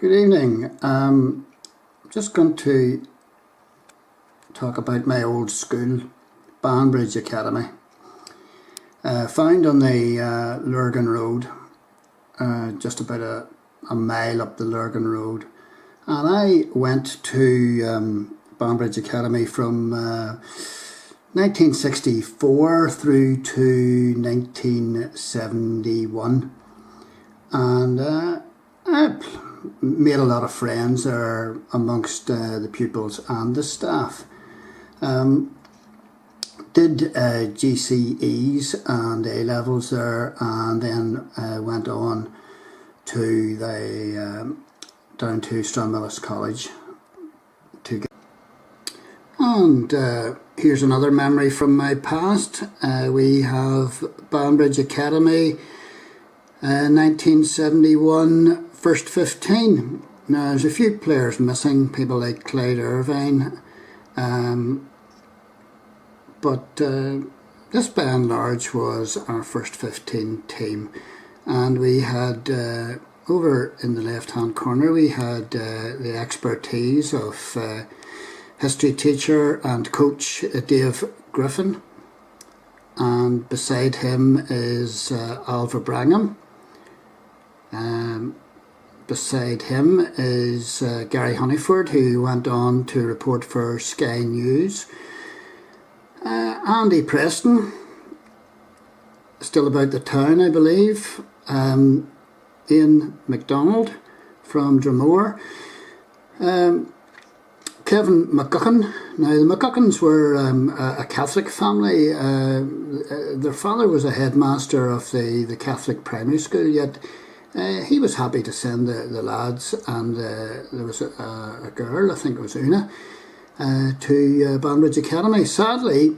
Good evening. I'm just going to talk about my old school, Banbridge Academy. Found on the Lurgan Road, just about a mile up the Lurgan Road. And I went to Banbridge Academy from 1964 through to 1971. And I made a lot of friends there amongst the pupils and the staff. Did GCEs and A-levels there, and then went on to the down to Stranmillis College to get. And here's another memory from my past. We have Banbridge Academy, 1971, first 15. Now there's a few players missing, people like Clyde Irvine, but this by and large was our first 15 team. And we had, over in the left hand corner, we had the expertise of history teacher and coach Dave Griffin, and beside him is Alva Brangham. Beside him is Gary Honeyford, who went on to report for Sky News. Andy Preston, still about the town I believe. Ian MacDonald from Dromore. Kevin McGuckin. Now the McGuckins were a Catholic family. Their father was a headmaster of the Catholic primary school, yet he was happy to send the lads, and there was a girl, I think it was Una, to Banbridge Academy. Sadly,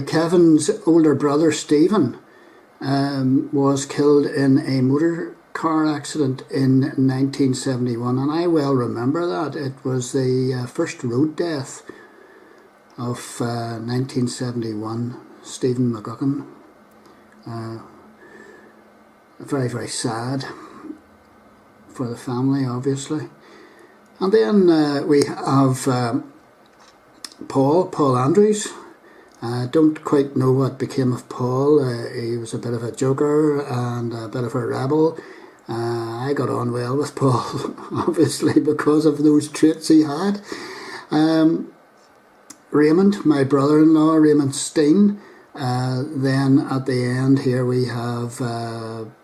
Kevin's older brother Stephen was killed in a motor car accident in 1971, and I well remember that. It was the first road death of 1971, Stephen McGuckin. Very, very sad for the family, obviously. And then we have Paul Andrews. Don't quite know what became of Paul. He was a bit of a joker and a bit of a rebel. I got on well with Paul, obviously, because of those traits he had. Raymond, my brother-in-law, Raymond Steen. Then at the end here we have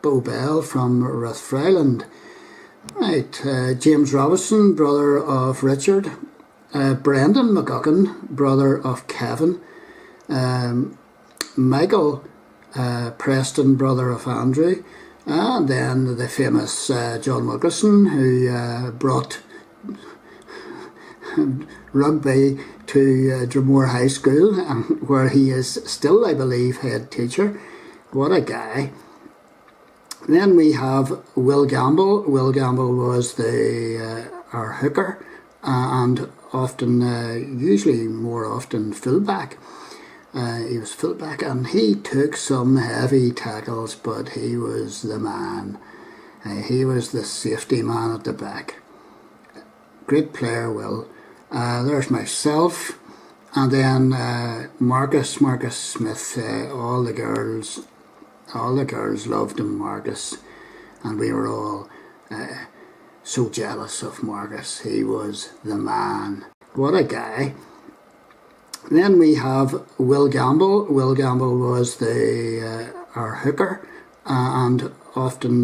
Bo Bell from Rathfriland. Right, James Robinson, brother of Richard. Brendan McGuckin, brother of Kevin. Michael Preston, brother of Andrew. And then the famous John Wilkerson, who brought rugby to Dromore High School, where he is still, I believe, head teacher. What a guy. Then we have Will Gamble. Will Gamble was our hooker, and often, usually more often, fullback. He was fullback, and he took some heavy tackles, but he was the man. He was the safety man at the back. Great player, Will. There's myself, and then Marcus Smith. All the girls loved him, Marcus, and we were all so jealous of Marcus. He was the man. What a guy. Then we have Will Gamble. Will Gamble was our hooker, and often,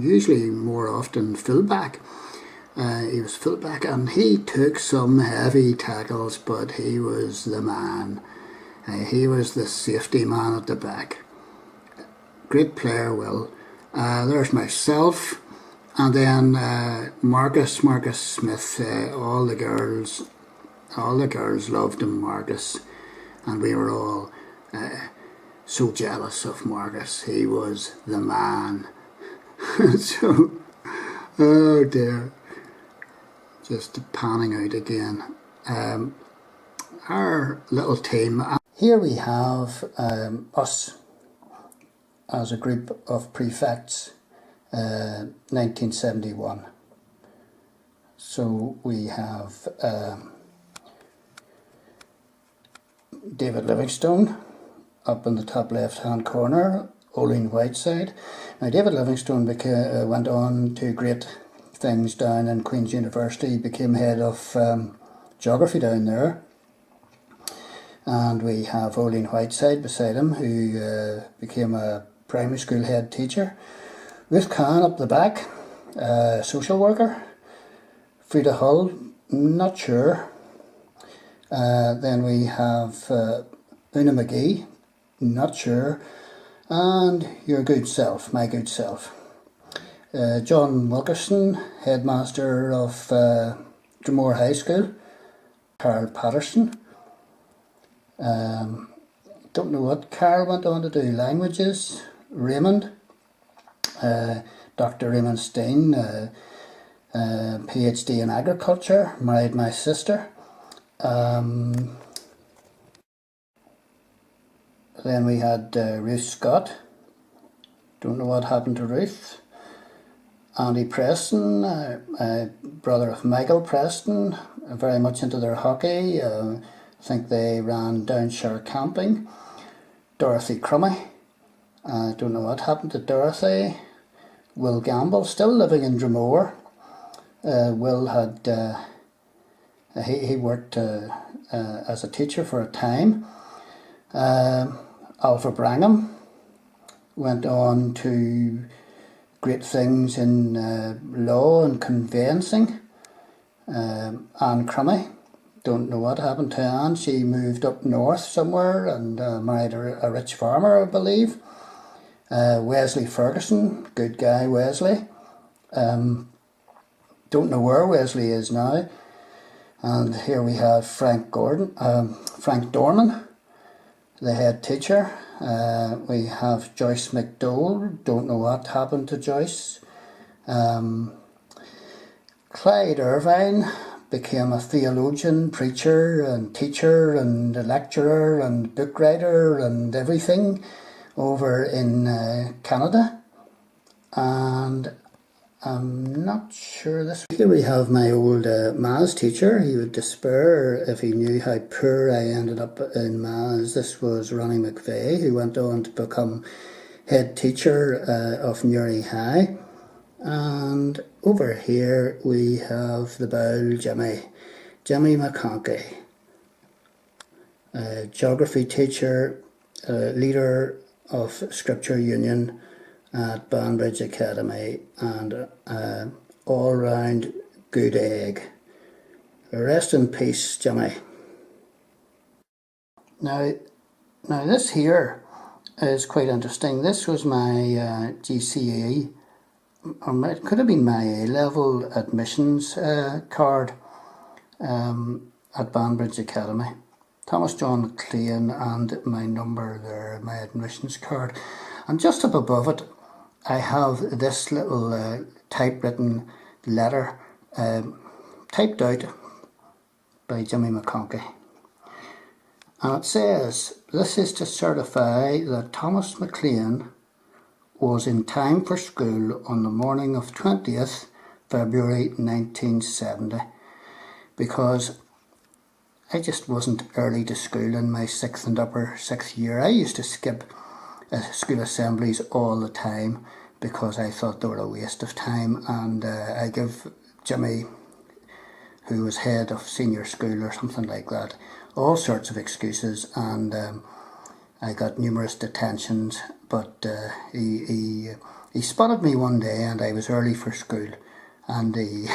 usually more often, fullback. He was fullback, and he took some heavy tackles, but he was the man. He was the safety man at the back. Great player, Will. There's myself, and then Marcus Smith. All the girls loved him, Marcus, and we were all so jealous of Marcus. He was the man. So, oh dear, just panning out again. Our little team. Here we have us as a group of prefects, 1971. So we have David Livingstone up in the top left hand corner, Oline Whiteside. Now David Livingstone went on to great things down in Queen's University, became head of geography down there. And we have Oline Whiteside beside him, who became a primary school head teacher. Ruth Kahn up the back, social worker. Frida Hull, not sure. Then we have Una McGee, not sure. And your good self, my good self. John Wilkerson, headmaster of Drumore High School. Carl Patterson. Don't know what Carl went on to do. Languages. Raymond. Dr. Raymond Steen, PhD in agriculture, married my sister. Then we had Ruth Scott. Don't know what happened to Ruth. Andy Preston, brother of Michael Preston, very much into their hockey. I think they ran Downshire Camping. Dorothy Crummy. I don't know what happened to Dorothy. Will Gamble, still living in Drumore. Will had he worked as a teacher for a time. Alpha Brangham went on to great things in law and conveyancing. Anne Crummy, don't know what happened to Anne. She moved up north somewhere and married a rich farmer, I believe. Wesley Ferguson, good guy Wesley. Don't know where Wesley is now. And here we have Frank Dorman, the head teacher. We have Joyce McDowell, don't know what happened to Joyce. Clyde Irvine became a theologian, preacher and teacher and lecturer and book writer and everything over in Canada. And I'm not sure this. Here we have my old maths teacher. He would despair if he knew how poor I ended up in maths. This was Ronnie McVeigh, who went on to become head teacher of Newry High. And over here we have the bowl Jimmy McConkey, geography teacher, leader of Scripture Union at Banbridge Academy, and all round good egg. Rest in peace, Jimmy. Now this here is quite interesting. This was my GCE, or it could have been my A-level admissions card at Banbridge Academy. Thomas John McLean and my number there, my admissions card. And just up above it, I have this little typewritten letter typed out by Jimmy McConkey. And it says, "This is to certify that Thomas McLean was in time for school on the morning of 20th February 1970, because I just wasn't early to school in my 6th and upper 6th year. I used to skip school assemblies all the time because I thought they were a waste of time, and I give Jimmy, who was head of senior school or something like that, all sorts of excuses, and I got numerous detentions, but he spotted me one day and I was early for school, and he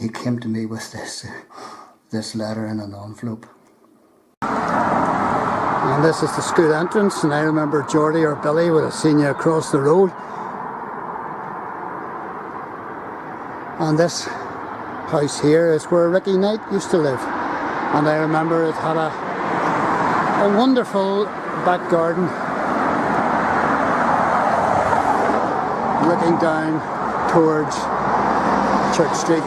came to me with this letter in an envelope. And this is the school entrance, and I remember Geordie or Billy would have seen you across the road. And this house here is where Ricky Knight used to live. And I remember it had a wonderful back garden looking down towards Church Street.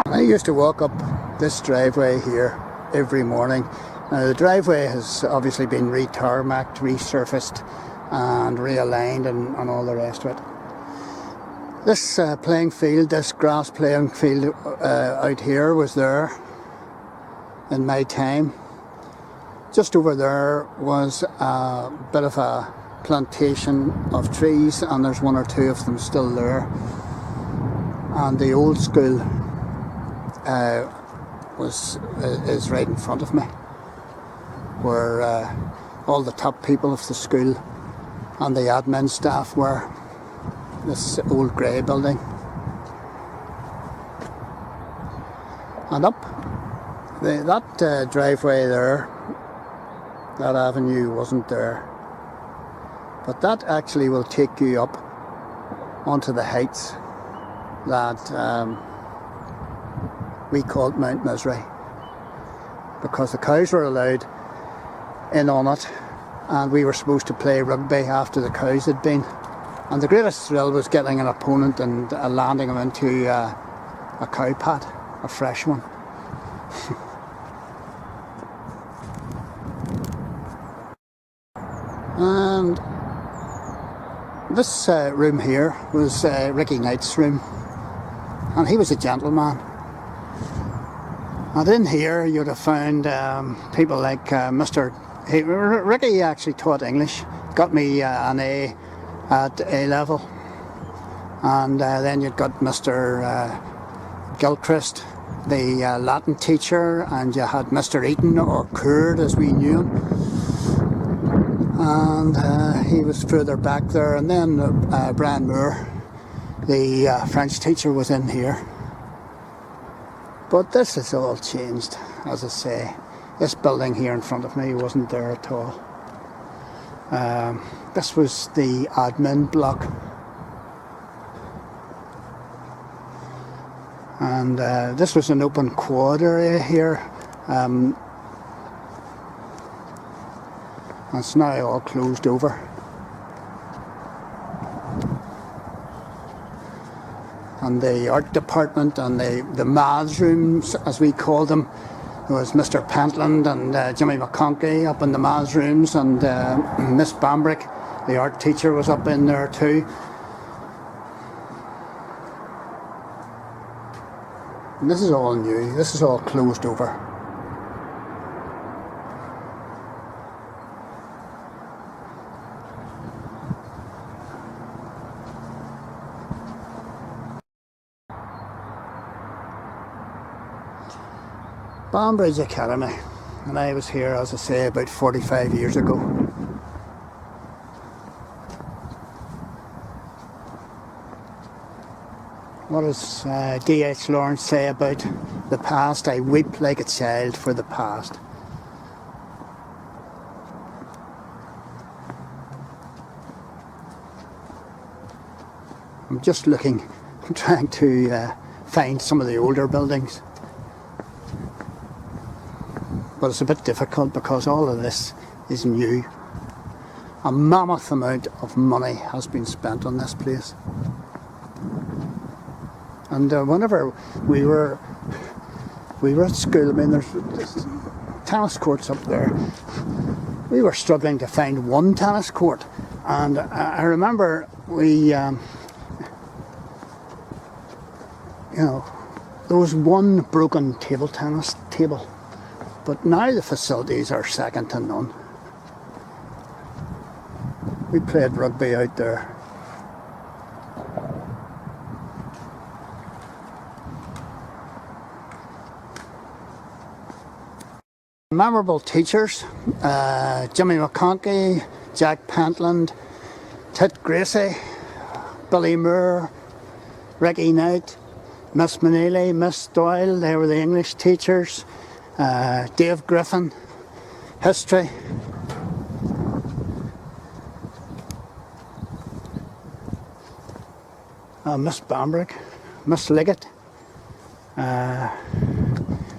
I used to walk up this driveway here every morning. Now the driveway has obviously been re-tarmacked, resurfaced and realigned and all the rest of it. This playing field, this grass playing field out here was there in my time. Just over there was a bit of a plantation of trees, and there's one or two of them still there. And the old school is right in front of me, where all the top people of the school and the admin staff were. This old grey building. And up that driveway there, that avenue wasn't there, but that actually will take you up onto the heights that we called Mount Misery, because the cows were allowed in on it, and we were supposed to play rugby after the cows had been. And the greatest thrill was getting an opponent and landing him into a cow pat, a fresh one. And this room here was Ricky Knight's room, and he was a gentleman. And in here you'd have found people like Ricky actually taught English, got me an A at A level, and then you've got Mr. Gilchrist, the Latin teacher, and you had Mr. Eaton, or Curd as we knew him, and he was further back there, and then Brian Moore, the French teacher, was in here. But this has all changed, as I say. This building here in front of me wasn't there at all. This was the admin block, and this was an open quad area here. It's now all closed over. And the art department and the maths rooms, as we call them, there was Mr. Pentland and Jimmy McConkey up in the maths rooms, and Miss Banbridge, the art teacher, was up in there too. And this is all new, this is all closed over. Banbridge Academy, and I was here, as I say, about 45 years ago. What does D.H. Lawrence say about the past? I weep like a child for the past. I'm just looking, I'm trying to find some of the older buildings. But it's a bit difficult because all of this is new. A mammoth amount of money has been spent on this place. And whenever we were at school, I mean, there's tennis courts up there. We were struggling to find one tennis court, and I remember there was one broken table tennis table. But now the facilities are second to none. We played rugby out there. Memorable teachers, Jimmy McConkey, Jack Pentland, Tit Gracie, Billy Moore, Ricky Knight, Miss Manili, Miss Doyle, they were the English teachers. Dave Griffin, history. Miss Banbridge, Miss Liggett,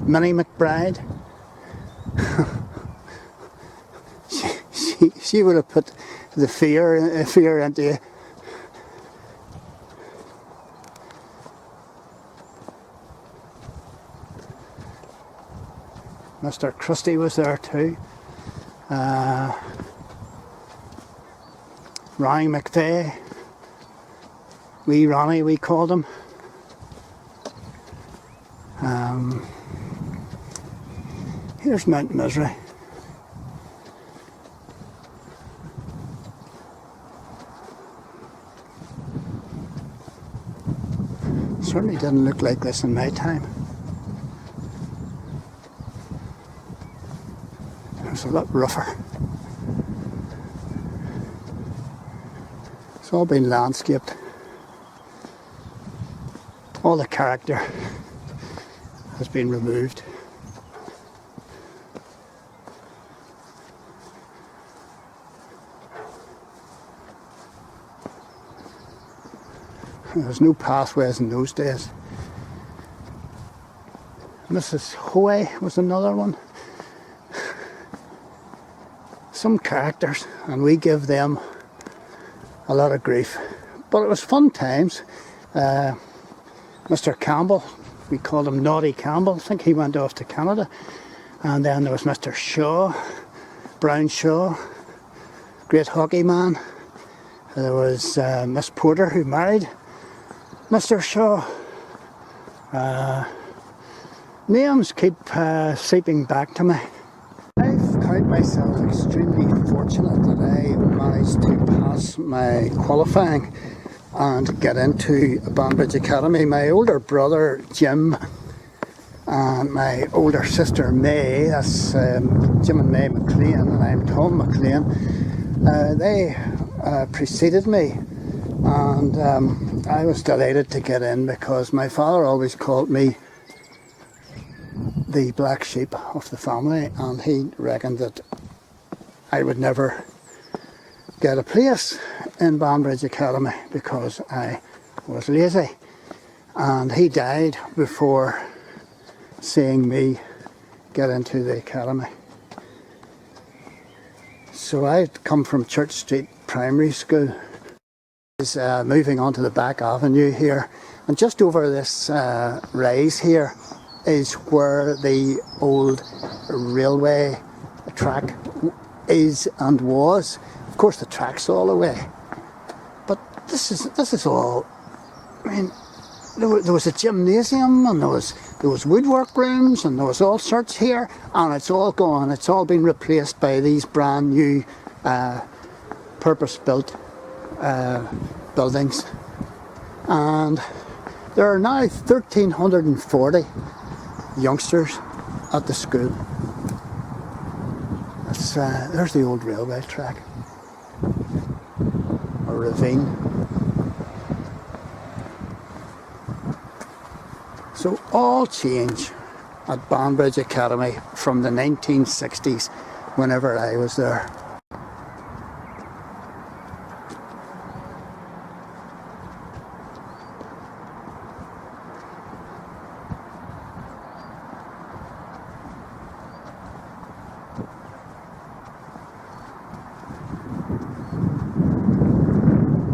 Minnie McBride. she would have put the fear into you. Mr. Christie was there too. Ronnie McVeigh, wee Ronnie we called him. Here's Mount Misery. Certainly didn't look like this in my time. It was a lot rougher. It's all been landscaped. All the character has been removed. There was no pathways in those days. Mrs. Hoey was another one. Some characters, and we give them a lot of grief. But it was fun times. Mr. Campbell, we called him Naughty Campbell. I think he went off to Canada. And then there was Mr. Shaw, Brown Shaw, great hockey man. There was Miss Porter, who married Mr. Shaw. Names keep seeping back to me. I count myself extremely fortunate that I managed to pass my qualifying and get into Banbridge Academy. My older brother Jim and my older sister May, that's Jim and May McLean, and I'm Tom McLean, they preceded me. And I was delighted to get in because my father always called me the black sheep of the family, and he reckoned that I would never get a place in Banbridge Academy because I was lazy. And he died before seeing me get into the academy. So I'd come from Church Street Primary School. Moving on to the back avenue here, and just over this rise here is where the old railway track is and was. Of course the track's all away, but this is all, I mean, there was a gymnasium, and there was woodwork rooms, and there was all sorts here, and it's all gone. It's all been replaced by these brand new purpose-built buildings, and there are now 1,340 youngsters at the school. There's the old railway track, a ravine. So all change at Banbridge Academy from the 1960s, whenever I was there.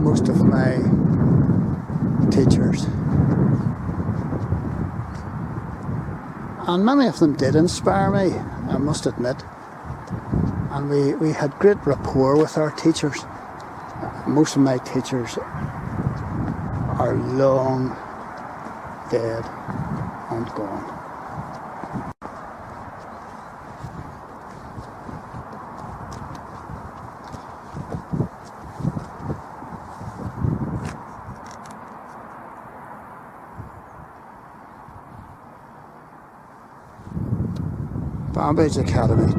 Most of my teachers, and many of them did inspire me, I must admit, and we had great rapport with our teachers. Most of my teachers are long dead and gone. Banbridge Academy.